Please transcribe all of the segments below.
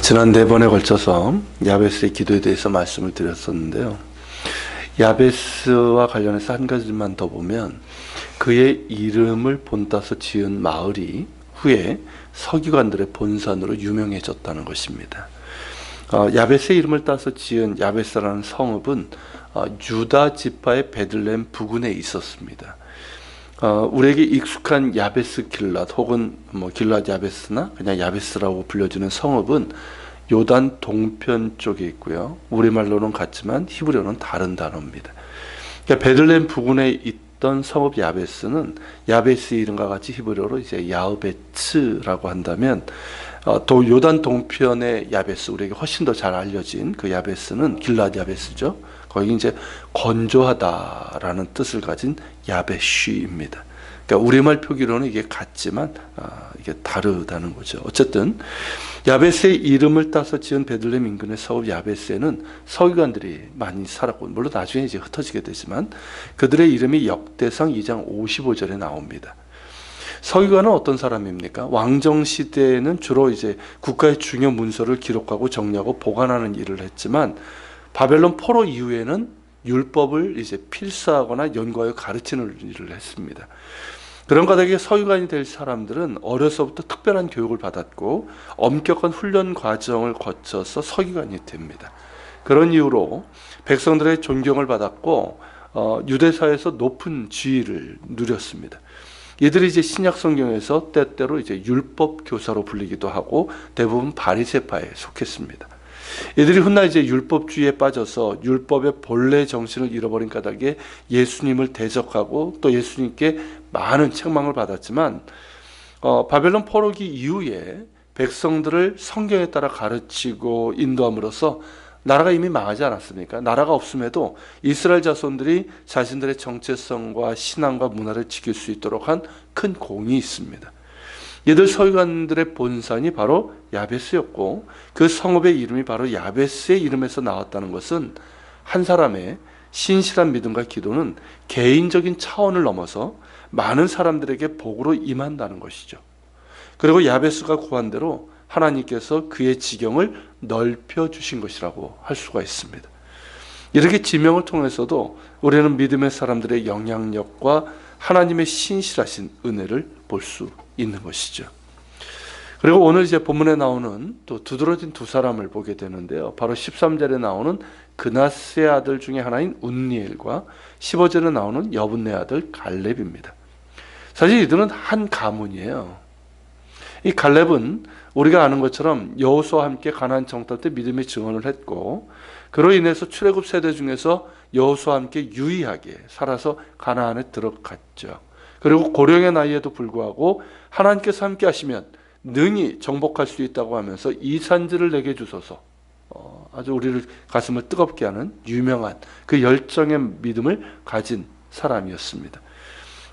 지난 4번에 걸쳐서 야베스의 기도에 대해서 말씀을 드렸었는데요. 야베스와 관련해서 한 가지만 더 보면 그의 이름을 본따서 지은 마을이 후에 서기관들의 본산으로 유명해졌다는 것입니다. 야베스의 이름을 따서 지은 야베스라는 성읍은 유다 지파의 베들레헴 부근에 있었습니다. 우리에게 익숙한 야베스 길랏 혹은 길랏 야베스나 그냥 야베스라고 불려지는 성읍은 요단 동편 쪽에 있고요. 우리말로는 같지만 히브리어는 다른 단어입니다. 그러니까 베들레헴 부근에 있던 성읍 야베스는 야베스의 이름과 같이 히브리어로 이제 야흐베츠라고 한다면 또 요단 동편의 야베스, 우리에게 훨씬 더 잘 알려진 그 야베스는 길랏 야베스죠. 거기 이제 건조하다라는 뜻을 가진 야베쉬입니다. 그러니까 우리말 표기로는 이게 같지만 이게 다르다는 거죠. 어쨌든 야베스의 이름을 따서 지은 베들레헴 인근의 성읍 야베스에는 서기관들이 많이 살았고, 물론 나중에 이제 흩어지게 되지만 그들의 이름이 역대상 2장 55절에 나옵니다. 서기관은 어떤 사람입니까? 왕정 시대에는 주로 이제 국가의 중요 문서를 기록하고 정리하고 보관하는 일을 했지만 바벨론 포로 이후에는 율법을 이제 필사하거나 연구하여 가르치는 일을 했습니다. 그런 가닥에 서기관이 될 사람들은 어려서부터 특별한 교육을 받았고 엄격한 훈련 과정을 거쳐서 서기관이 됩니다. 그런 이유로 백성들의 존경을 받았고 유대사에서 높은 지위를 누렸습니다. 이들이 이제 신약 성경에서 때때로 이제 율법 교사로 불리기도 하고 대부분 바리새파에 속했습니다. 이들이 훗날 이제 율법주의에 빠져서 율법의 본래 정신을 잃어버린 까닭에 예수님을 대적하고 또 예수님께 많은 책망을 받았지만 바벨론 포로기 이후에 백성들을 성경에 따라 가르치고 인도함으로써 나라가 이미 망하지 않았습니까? 나라가 없음에도 이스라엘 자손들이 자신들의 정체성과 신앙과 문화를 지킬 수 있도록 한 큰 공이 있습니다. 이들 서기관들의 본산이 바로 야베스였고 그 성읍의 이름이 바로 야베스의 이름에서 나왔다는 것은 한 사람의 신실한 믿음과 기도는 개인적인 차원을 넘어서 많은 사람들에게 복으로 임한다는 것이죠. 그리고 야베스가 구한 대로 하나님께서 그의 지경을 넓혀주신 것이라고 할 수가 있습니다. 이렇게 지명을 통해서도 우리는 믿음의 사람들의 영향력과 하나님의 신실하신 은혜를 볼 수 있는 것이죠. 그리고 오늘 이제 본문에 나오는 또 두드러진 두 사람을 보게 되는데요. 바로 13절에 나오는 그나스의 아들 중에 하나인 운니엘과 15절에 나오는 여분네 아들 갈렙입니다. 사실 이들은 한 가문이에요. 이 갈렙은 우리가 아는 것처럼 여호수아와 함께 가나안 정탐 때 믿음의 증언을 했고 그로 인해서 출애굽 세대 중에서 여호수아와 함께 유의하게 살아서 가나안에 들어갔죠. 그리고 고령의 나이에도 불구하고 하나님께서 함께 하시면 능히 정복할 수 있다고 하면서 이 산지를 내게 주소서, 아주 우리를 가슴을 뜨겁게 하는 유명한 그 열정의 믿음을 가진 사람이었습니다.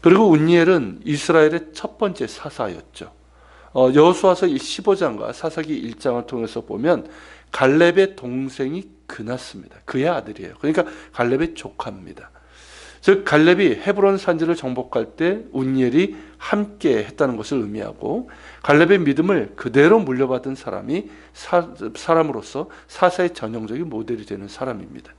그리고 운니엘은 이스라엘의 첫 번째 사사였죠. 여호수아서 15장과 사사기 1장을 통해서 보면 갈렙의 동생이 그나스입니다. 그의 아들이에요. 그러니까 갈렙의 조카입니다. 즉 갈렙이 헤브론 산지를 정복할 때 운니엘이 함께 했다는 것을 의미하고 갈렙의 믿음을 그대로 물려받은 사람으로서 사사의 전형적인 모델이 되는 사람입니다.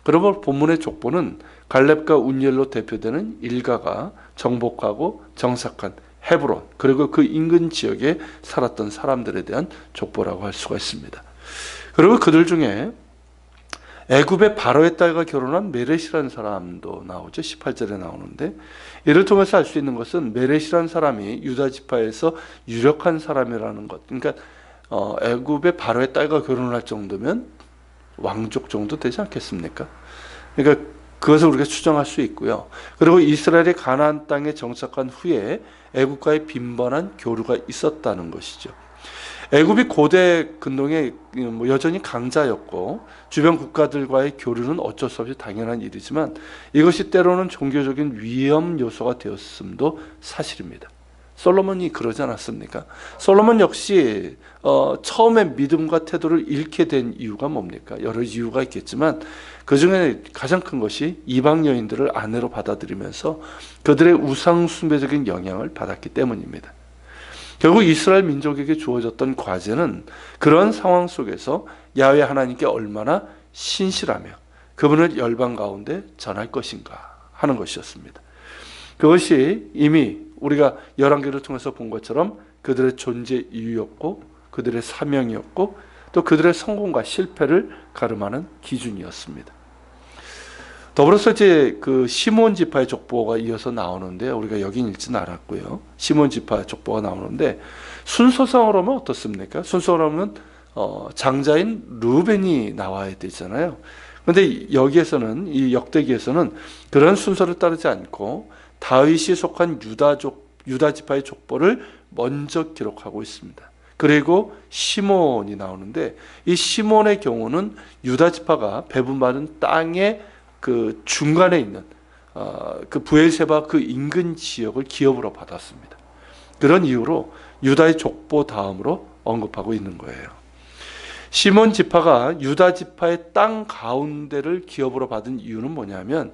그러므로 본문의 족보는 갈렙과 운니엘로 대표되는 일가가 정복하고 정착한 헤브론 그리고 그 인근 지역에 살았던 사람들에 대한 족보라고 할 수가 있습니다. 그리고 그들 중에 애굽의 바로의 딸과 결혼한 메렛이라는 사람도 나오죠. 18절에 나오는데 이를 통해서 알 수 있는 것은 메렛이라는 사람이 유다 지파에서 유력한 사람이라는 것. 그러니까 애굽의 바로의 딸과 결혼할 정도면 왕족 정도 되지 않겠습니까? 그러니까 그것을 우리가 추정할 수 있고요. 그리고 이스라엘의 가나안 땅에 정착한 후에 애굽과의 빈번한 교류가 있었다는 것이죠. 애굽이 고대 근동에 여전히 강자였고 주변 국가들과의 교류는 어쩔 수 없이 당연한 일이지만 이것이 때로는 종교적인 위험 요소가 되었음도 사실입니다. 솔로몬이 그러지 않았습니까? 솔로몬 역시 처음에 믿음과 태도를 잃게 된 이유가 뭡니까? 여러 이유가 있겠지만 그 중에 가장 큰 것이 이방 여인들을 아내로 받아들이면서 그들의 우상 숭배적인 영향을 받았기 때문입니다. 결국 이스라엘 민족에게 주어졌던 과제는 그런 상황 속에서 야훼 하나님께 얼마나 신실하며 그분을 열방 가운데 전할 것인가 하는 것이었습니다. 그것이 이미 우리가 열왕기를 통해서 본 것처럼 그들의 존재 이유였고 그들의 사명이었고 또 그들의 성공과 실패를 가름하는 기준이었습니다. 더불어서 이제 그 시몬 지파의 족보가 이어서 나오는데 우리가 여긴 읽지는 않았고요. 시몬 지파의 족보가 나오는데 순서상으로 하면 어떻습니까? 순서로 하면 장자인 루벤이 나와야 되잖아요. 그런데 여기에서는 이 역대기에서는 그런 순서를 따르지 않고 다윗이 속한 유다 지파의 족보를 먼저 기록하고 있습니다. 그리고 시몬이 나오는데 이 시몬의 경우는 유다 지파가 배분받은 땅의 그 중간에 있는 그 브엘세바 그 인근 지역을 기업으로 받았습니다. 그런 이유로 유다의 족보 다음으로 언급하고 있는 거예요. 시몬 지파가 유다 지파의 땅 가운데를 기업으로 받은 이유는 뭐냐면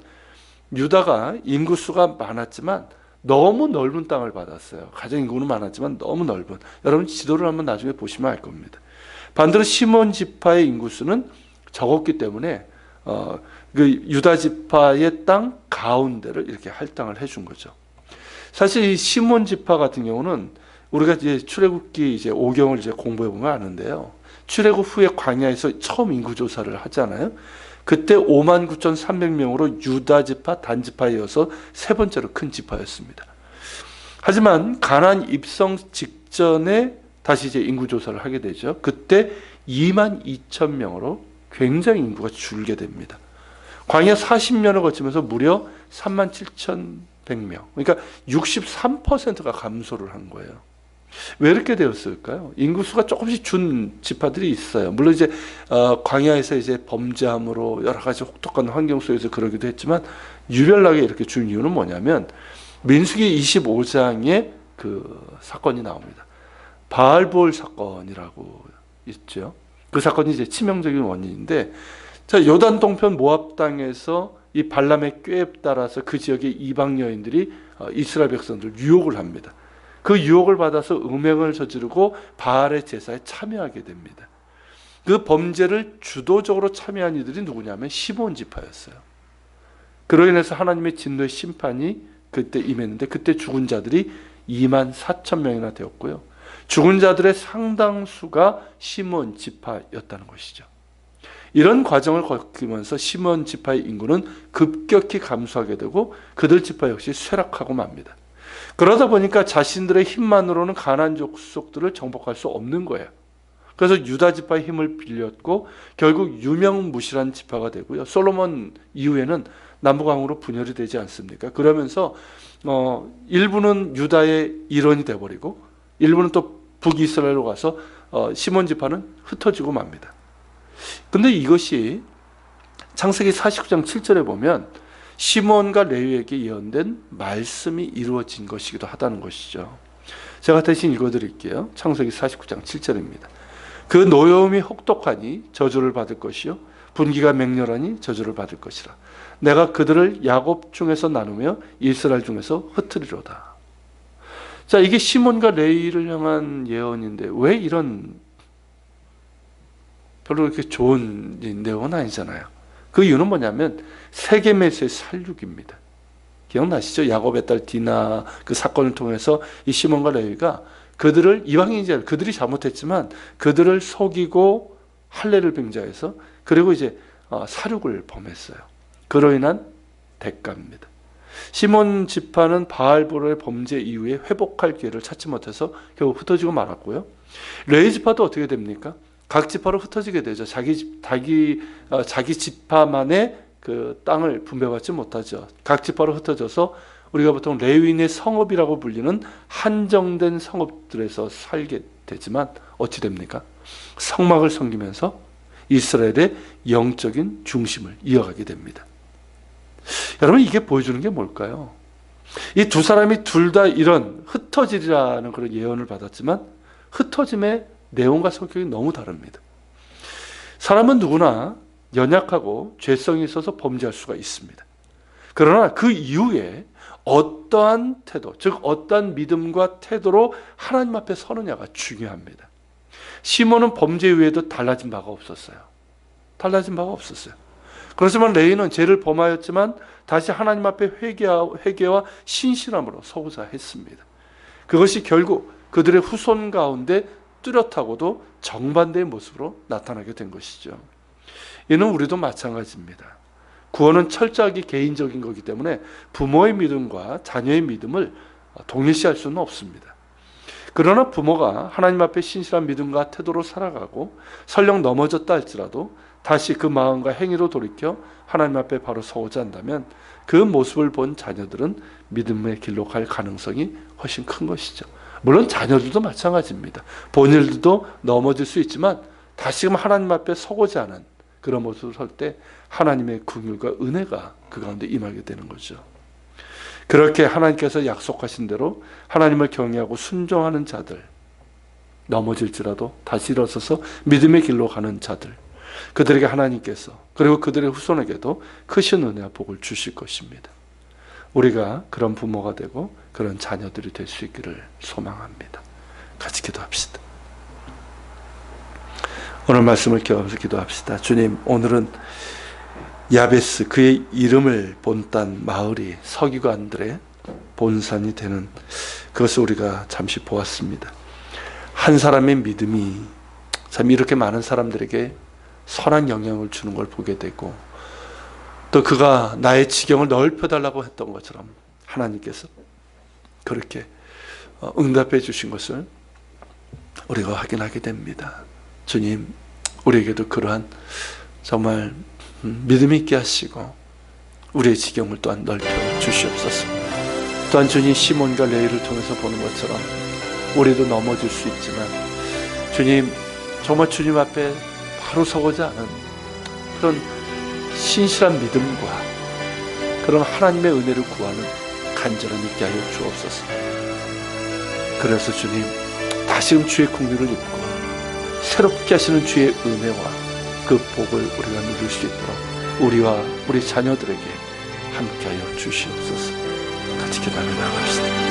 유다가 인구수가 많았지만 너무 넓은 땅을 받았어요. 가정 인구는 많았지만 너무 넓은. 여러분 지도를 한번 나중에 보시면 알 겁니다. 반대로 시몬 지파의 인구수는 적었기 때문에 그 유다 지파의 땅 가운데를 이렇게 할당을 해준 거죠. 사실 이 시몬 지파 같은 경우는 우리가 이제 출애굽기 이제 5경을 이제 공부해 보면 아는데요. 출애굽 후에 광야에서 처음 인구 조사를 하잖아요. 그때 59,300명으로 유다 지파 단지파에 이어서 세 번째로 큰 지파였습니다. 하지만 가나안 입성 직전에 다시 이제 인구 조사를 하게 되죠. 그때 22,000명으로 굉장히 인구가 줄게 됩니다. 광야 40년을 거치면서 무려 37,100명. 그러니까 63%가 감소를 한 거예요. 왜 이렇게 되었을까요? 인구수가 조금씩 준 지파들이 있어요. 물론 이제 광야에서 이제 범죄함으로 여러 가지 혹독한 환경 속에서 그러기도 했지만 유별나게 이렇게 준 이유는 뭐냐면 민수기 25장에 그 사건이 나옵니다. 바알볼 사건이라고 있죠. 그 사건이 이제 치명적인 원인인데, 자 요단 동편 모압 땅에서 이 발람의 꾀에 따라서 그 지역의 이방 여인들이 이스라엘 백성들 유혹을 합니다. 그 유혹을 받아서 음행을 저지르고 바알의 제사에 참여하게 됩니다. 그 범죄를 주도적으로 참여한 이들이 누구냐면 시몬 지파였어요. 그로 인해서 하나님의 진노의 심판이 그때 임했는데 그때 죽은 자들이 24,000명이나 되었고요. 죽은 자들의 상당수가 시몬 지파였다는 것이죠. 이런 과정을 거치면서 시몬 지파의 인구는 급격히 감소하게 되고 그들 지파 역시 쇠락하고 맙니다. 그러다 보니까 자신들의 힘만으로는 가나안 족속들을 정복할 수 없는 거예요. 그래서 유다 지파의 힘을 빌렸고 결국 유명무실한 지파가 되고요. 솔로몬 이후에는 남북왕으로 분열이 되지 않습니까? 그러면서 일부는 유다의 일원이 돼버리고 일부는 또 북이스라엘로 가서 시몬 지파는 흩어지고 맙니다. 근데 이것이 창세기 49장 7절에 보면 시몬과 레위에게 예언된 말씀이 이루어진 것이기도 하다는 것이죠. 제가 대신 읽어드릴게요. 창세기 49장 7절입니다. 그 노여움이 혹독하니 저주를 받을 것이요 분기가 맹렬하니 저주를 받을 것이라. 내가 그들을 야곱 중에서 나누며 이스라엘 중에서 흩으리로다. 자, 이게 시몬과 레위를 향한 예언인데 왜 이런 별로 그렇게 좋은 내용은 아니잖아요. 그 이유는 뭐냐면 세겜에서의 살육입니다. 기억나시죠? 야곱의 딸 디나 그 사건을 통해서 이 시몬과 레위가 그들을 이방인들 그들이 잘못했지만 그들을 속이고 할례를 빙자해서 그리고 이제 살육을 범했어요. 그로 인한 대가입니다. 시몬 지파는 바알볼의 범죄 이후에 회복할 기회를 찾지 못해서 결국 흩어지고 말았고요. 레위 지파도 어떻게 됩니까? 각 지파로 흩어지게 되죠. 자기 지파만의 그 땅을 분배받지 못하죠. 각 지파로 흩어져서 우리가 보통 레위인의 성읍이라고 불리는 한정된 성읍들에서 살게 되지만 어찌 됩니까? 성막을 섬기면서 이스라엘의 영적인 중심을 이어가게 됩니다. 여러분 이게 보여주는 게 뭘까요? 이 두 사람이 둘 다 이런 흩어지리라는 그런 예언을 받았지만 흩어짐의 내용과 성격이 너무 다릅니다. 사람은 누구나 연약하고 죄성이 있어서 범죄할 수가 있습니다. 그러나 그 이후에 어떠한 태도, 즉 어떠한 믿음과 태도로 하나님 앞에 서느냐가 중요합니다. 시몬은 범죄 이후에도 달라진 바가 없었어요. 달라진 바가 없었어요. 그렇지만 레위는 죄를 범하였지만 다시 하나님 앞에 회개와 신실함으로 서고자 했습니다. 그것이 결국 그들의 후손 가운데 뚜렷하고도 정반대의 모습으로 나타나게 된 것이죠. 이는 우리도 마찬가지입니다. 구원은 철저하게 개인적인 거기 때문에 부모의 믿음과 자녀의 믿음을 동일시할 수는 없습니다. 그러나 부모가 하나님 앞에 신실한 믿음과 태도로 살아가고 설령 넘어졌다 할지라도 다시 그 마음과 행위로 돌이켜 하나님 앞에 바로 서고자 한다면 그 모습을 본 자녀들은 믿음의 길로 갈 가능성이 훨씬 큰 것이죠. 물론 자녀들도 마찬가지입니다. 본인들도 넘어질 수 있지만 다시금 하나님 앞에 서고자 하는 그런 모습을 설 때 하나님의 긍휼과 은혜가 그 가운데 임하게 되는 거죠. 그렇게 하나님께서 약속하신 대로 하나님을 경외하고 순종하는 자들, 넘어질지라도 다시 일어서서 믿음의 길로 가는 자들, 그들에게 하나님께서 그리고 그들의 후손에게도 크신 은혜와 복을 주실 것입니다. 우리가 그런 부모가 되고 그런 자녀들이 될 수 있기를 소망합니다. 같이 기도합시다. 오늘 말씀을 기억하면서 기도합시다. 주님, 오늘은 야베스, 그의 이름을 본딴 마을이 서기관들의 본산이 되는 그것을 우리가 잠시 보았습니다. 한 사람의 믿음이 참 이렇게 많은 사람들에게 선한 영향을 주는 걸 보게 되고, 또 그가 나의 지경을 넓혀달라고 했던 것처럼 하나님께서 그렇게 응답해 주신 것을 우리가 확인하게 됩니다. 주님, 우리에게도 그러한 정말 믿음 있게 하시고 우리의 지경을 또한 넓혀 주시옵소서. 또한 주님, 시몬과 레위를 통해서 보는 것처럼 우리도 넘어질 수 있지만 주님, 정말 주님 앞에 바로 서고자 하는 그런 신실한 믿음과 그런 하나님의 은혜를 구하는 간절함 있게 하여 주옵소서. 그래서 주님, 다시금 주의 긍휼을 입고 새롭게 하시는 주의 은혜와 그 복을 우리가 누릴 수 있도록 우리와 우리 자녀들에게 함께하여 주시옵소서. 같이 기도하며 나갑시다.